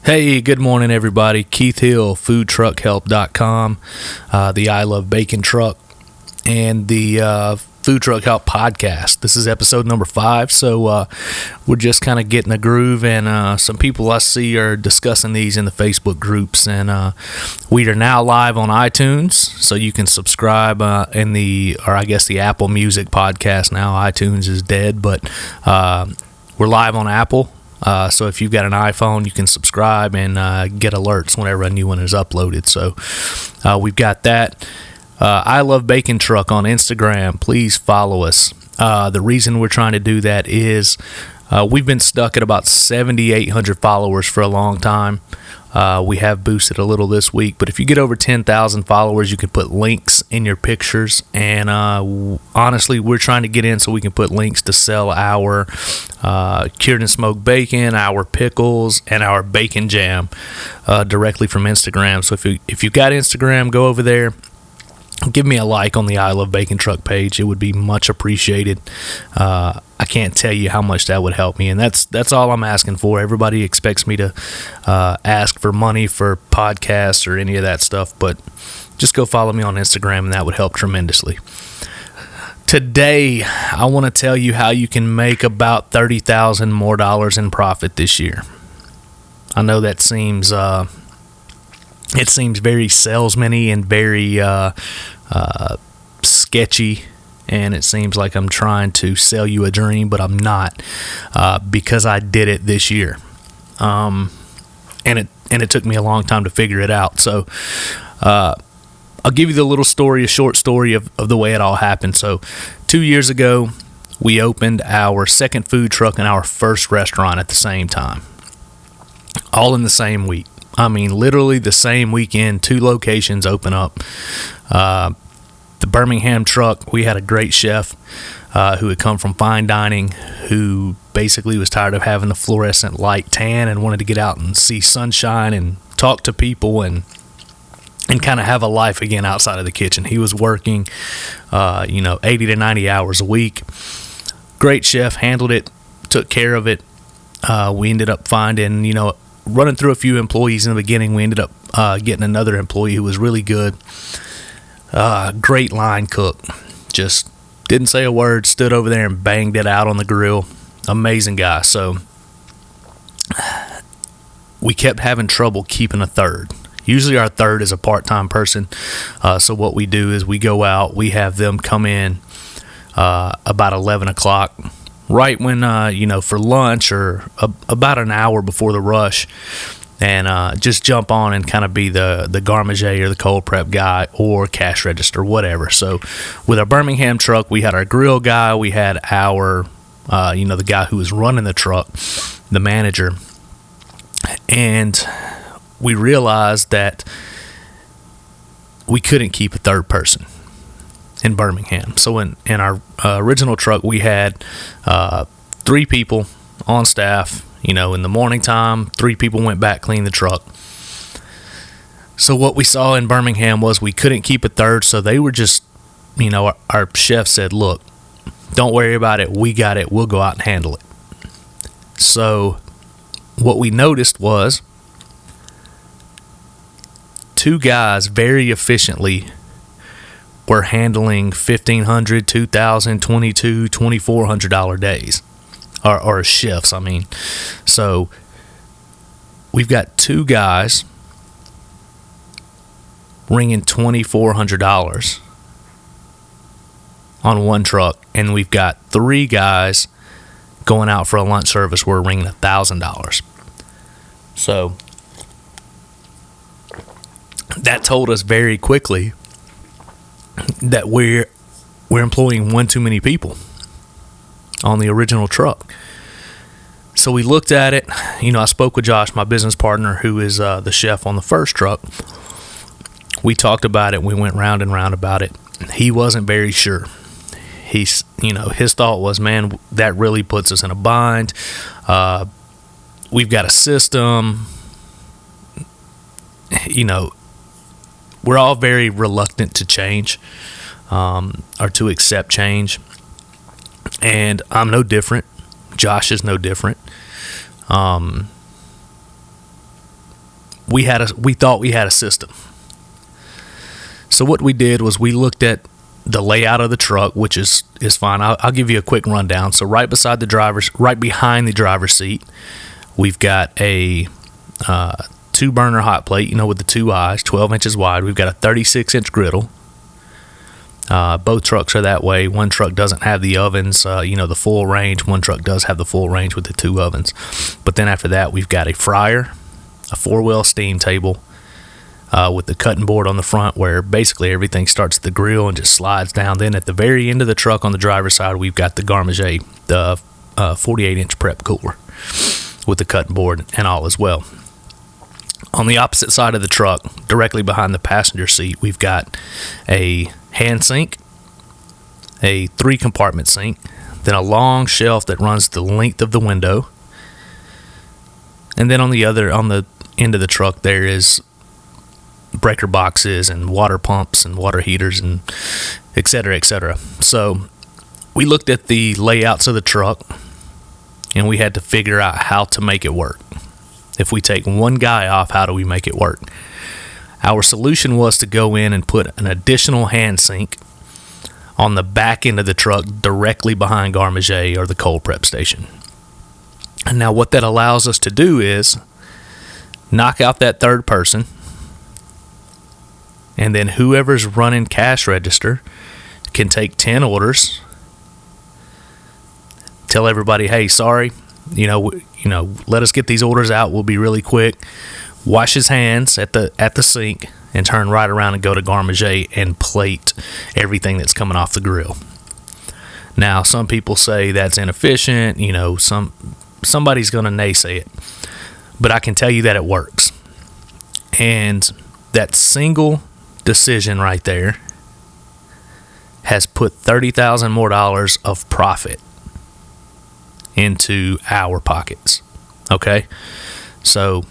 Hey, good morning, everybody. Keith Hill, foodtruckhelp.com, the I Love Bacon Truck, and the Food Truck Help podcast. This is episode number 5, so we're just kind of getting a groove, and some people I see are discussing these in the Facebook groups, and we are now live on iTunes, so you can subscribe in the Apple Music podcast now. iTunes is dead, but we're live on Apple. So if you've got an iPhone, you can subscribe and get alerts whenever a new one is uploaded. So we've got that. I Love Bacon Truck on Instagram. Please follow us. The reason we're trying to do that is we've been stuck at about 7,800 followers for a long time. We have boosted a little this week, but if you get over 10,000 followers, you can put links in your pictures. And honestly, we're trying to get in so we can put links to sell our cured and smoked bacon, our pickles, and our bacon jam directly from Instagram. So if you've got Instagram, go over there. Give me a like on the I Love Bacon Truck page. It would be much appreciated. I can't tell you how much that would help me, and that's all I'm asking for. Everybody expects me to ask for money for podcasts or any of that stuff, but just go follow me on Instagram, and that would help tremendously. Today, I want to tell you how you can make about $30,000 more in profit this year. I know that seems it seems very salesman-y and very sketchy, and it seems like I'm trying to sell you a dream, but I'm not, because I did it this year, and it took me a long time to figure it out. So I'll give you a short story of the way it all happened. So 2 years ago, we opened our second food truck and our first restaurant at the same time, all in the same week. I mean, literally the same weekend, 2 locations open up. The Birmingham truck, we had a great chef who had come from fine dining, who basically was tired of having the fluorescent light tan and wanted to get out and see sunshine and talk to people and kind of have a life again outside of the kitchen. He was working, 80 to 90 hours a week. Great chef, handled it, took care of it. We ended up finding, running through a few employees in the beginning, we ended up getting another employee who was really good. Great line cook. Just didn't say a word, stood over there and banged it out on the grill. Amazing guy. So we kept having trouble keeping a third. Usually our third is a part-time person. So what we do is we go out, we have them come in about 11 o'clock, right when, for lunch or about an hour before the rush, and just jump on and kind of be the garmager or the cold prep guy or cash register, whatever. So with our Birmingham truck, we had our grill guy, we had our, the guy who was running the truck, the manager, and we realized that we couldn't keep a third person in Birmingham. So in our original truck, we had 3 people on staff. In the morning time, 3 people went back, cleaned the truck. So what we saw in Birmingham was we couldn't keep a third, so they were just, our chef said, look, don't worry about it. We got it. We'll go out and handle it. So what we noticed was 2 guys very efficiently were handling $1,500, $2,000, $2,200, $2,400 days. Or shifts, I mean. So we've got 2 guys ringing $2,400 on one truck, and we've got 3 guys going out for a lunch service. We're ringing $1,000. So that told us very quickly that we're employing one too many people on the original truck. So we looked at it. I spoke with Josh, my business partner, who is the chef on the first truck. We talked about it. We went round and round about it. He wasn't very sure. His thought was, man, that really puts us in a bind. We've got a system. We're all very reluctant to change, or to accept change. And I'm no different. Josh is no different. we thought we had a system. So what we did was we looked at the layout of the truck, which is fine. I'll give you a quick rundown. So right behind the driver's seat, we've got a 2-burner hot plate, with the 2 eyes, 12 inches wide. We've got a 36-inch griddle. Both trucks are that way. One truck doesn't have the ovens, the full range. One truck does have the full range with the 2 ovens. But then after that, we've got a fryer, a 4-wheel steam table, with the cutting board on the front, where basically everything starts at the grill and just slides down. Then at the very end of the truck on the driver's side, we've got the Garmager, the 48-inch prep cooler with the cutting board and all as well. On the opposite side of the truck, directly behind the passenger seat, we've got a hand sink, a 3-compartment sink, then a long shelf that runs the length of the window, and then on the end of the truck there is breaker boxes and water pumps and water heaters and et cetera, et cetera. So we looked at the layouts of the truck and we had to figure out how to make it work. If we take one guy off, how do we make it work? Our solution was to go in and put an additional hand sink on the back end of the truck directly behind Garmager or the cold prep station. And now what that allows us to do is knock out that third person, and then whoever's running cash register can take 10 orders, tell everybody, hey, sorry, let us get these orders out. We'll be really quick. Wash his hands at the sink and turn right around and go to Garmager and plate everything that's coming off the grill. Now, some people say that's inefficient. Somebody's going to naysay it, but I can tell you that it works. And that single decision right there has put $30,000 more of profit into our pockets. Okay, so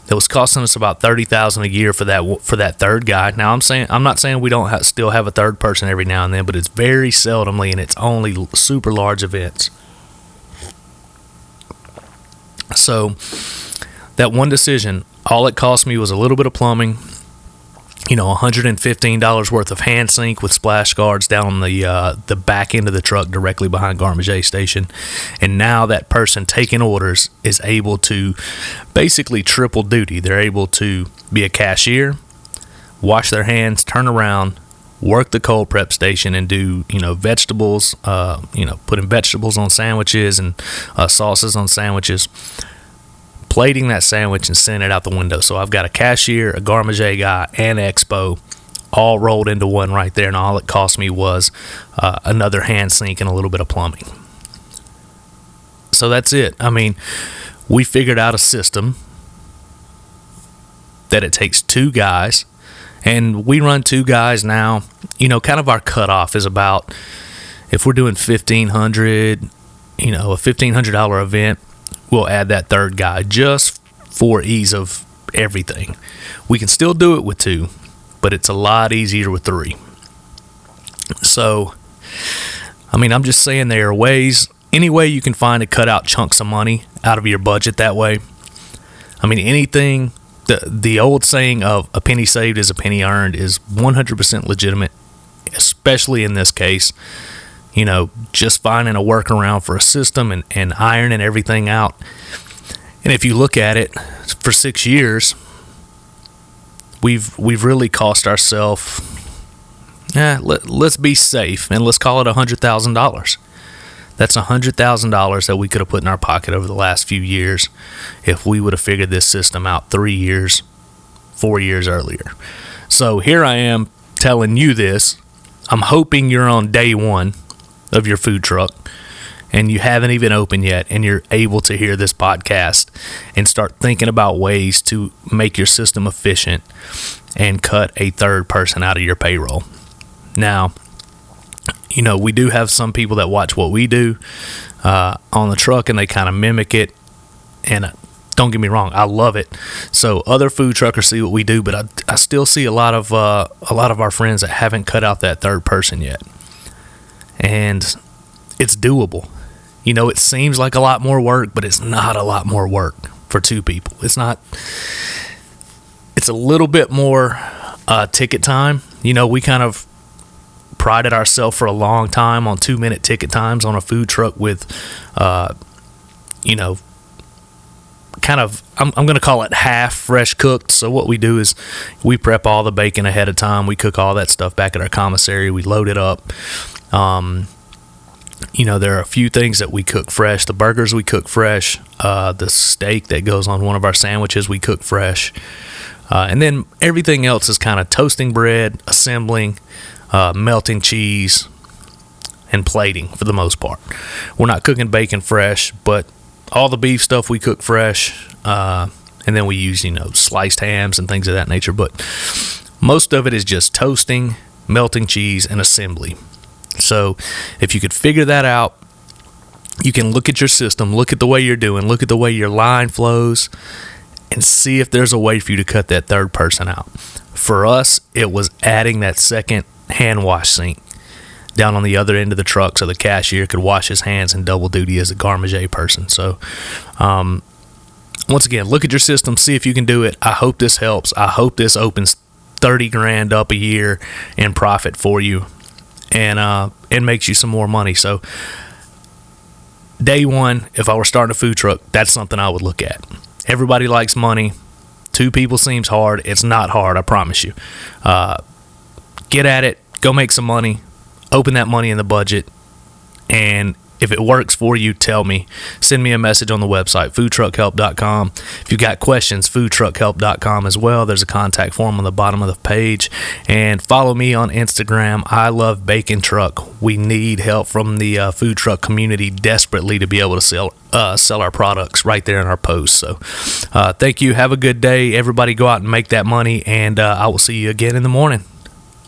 it was costing us about $30,000 a year for that third guy. Now I'm not saying we don't still have a third person every now and then, but it's very seldomly, and it's only super large events. So that one decision, all it cost me was a little bit of plumbing, $115 worth of hand sink with splash guards down on the back end of the truck directly behind Garmager station. And now that person taking orders is able to basically triple duty. They're able to be a cashier, wash their hands, turn around, work the cold prep station, and do vegetables, putting vegetables on sandwiches and sauces on sandwiches, plating that sandwich and sending it out the window. So I've got a cashier, a Garmager guy, and Expo all rolled into one right there, and all it cost me was another hand sink and a little bit of plumbing. So that's it. I mean, we figured out a system that it takes 2 guys, and we run 2 guys now. Kind of our cutoff is about, if we're doing $1,500, a $1,500 event, we'll add that third guy just for ease of everything. We can still do it with 2, but it's a lot easier with 3. So, I'm just saying there are ways, any way you can find to cut out chunks of money out of your budget that way. Anything, the old saying of a penny saved is a penny earned is 100% legitimate, especially in this case. Just finding a workaround for a system and ironing everything out. And if you look at it, for 6 years, we've really cost ourselves, let's be safe, and let's call it $100,000. That's $100,000 that we could have put in our pocket over the last few years if we would have figured this system out 3 years, 4 years earlier. So here I am telling you this. I'm hoping you're on day 1 of your food truck and you haven't even opened yet, and you're able to hear this podcast and start thinking about ways to make your system efficient and cut a third person out of your payroll. Now, we do have some people that watch what we do on the truck, and they kind of mimic it, and don't get me wrong, I love it. So other food truckers see what we do, but I still see a lot of our friends that haven't cut out that third person yet. And it's doable. It seems like a lot more work, but it's not a lot more work for 2 people. It's not. It's a little bit more ticket time. We kind of prided ourselves for a long time on 2-minute ticket times on a food truck with, kind of, I'm going to call it half fresh cooked. So what we do is we prep all the bacon ahead of time. We cook all that stuff back at our commissary. We load it up. There are a few things that we cook fresh. The burgers we cook fresh. The steak that goes on one of our sandwiches we cook fresh. And then everything else is kind of toasting bread, assembling, melting cheese, and plating for the most part. We're not cooking bacon fresh, but all the beef stuff we cook fresh, and then we use, sliced hams and things of that nature. But most of it is just toasting, melting cheese, and assembly. So if you could figure that out, you can look at your system, look at the way you're doing, look at the way your line flows, and see if there's a way for you to cut that third person out. For us, it was adding that second hand wash sink down on the other end of the truck so the cashier could wash his hands and double duty as a garde person. So once again, look at your system, see if you can do it. I hope this helps. I hope this opens $30,000 up a year in profit for you, and it makes you some more money. So day one, if I were starting a food truck, that's something I would look at. Everybody likes money. 2 people seems hard. It's not hard, I promise you. Get at it. Go make some money. Open that money in the budget. And if it works for you, tell me. Send me a message on the website, foodtruckhelp.com. If you got questions, foodtruckhelp.com as well. There's a contact form on the bottom of the page. And follow me on Instagram. I love Bacon Truck. We need help from the food truck community desperately to be able to sell our products right there in our posts. So thank you. Have a good day. Everybody go out and make that money. And I will see you again in the morning.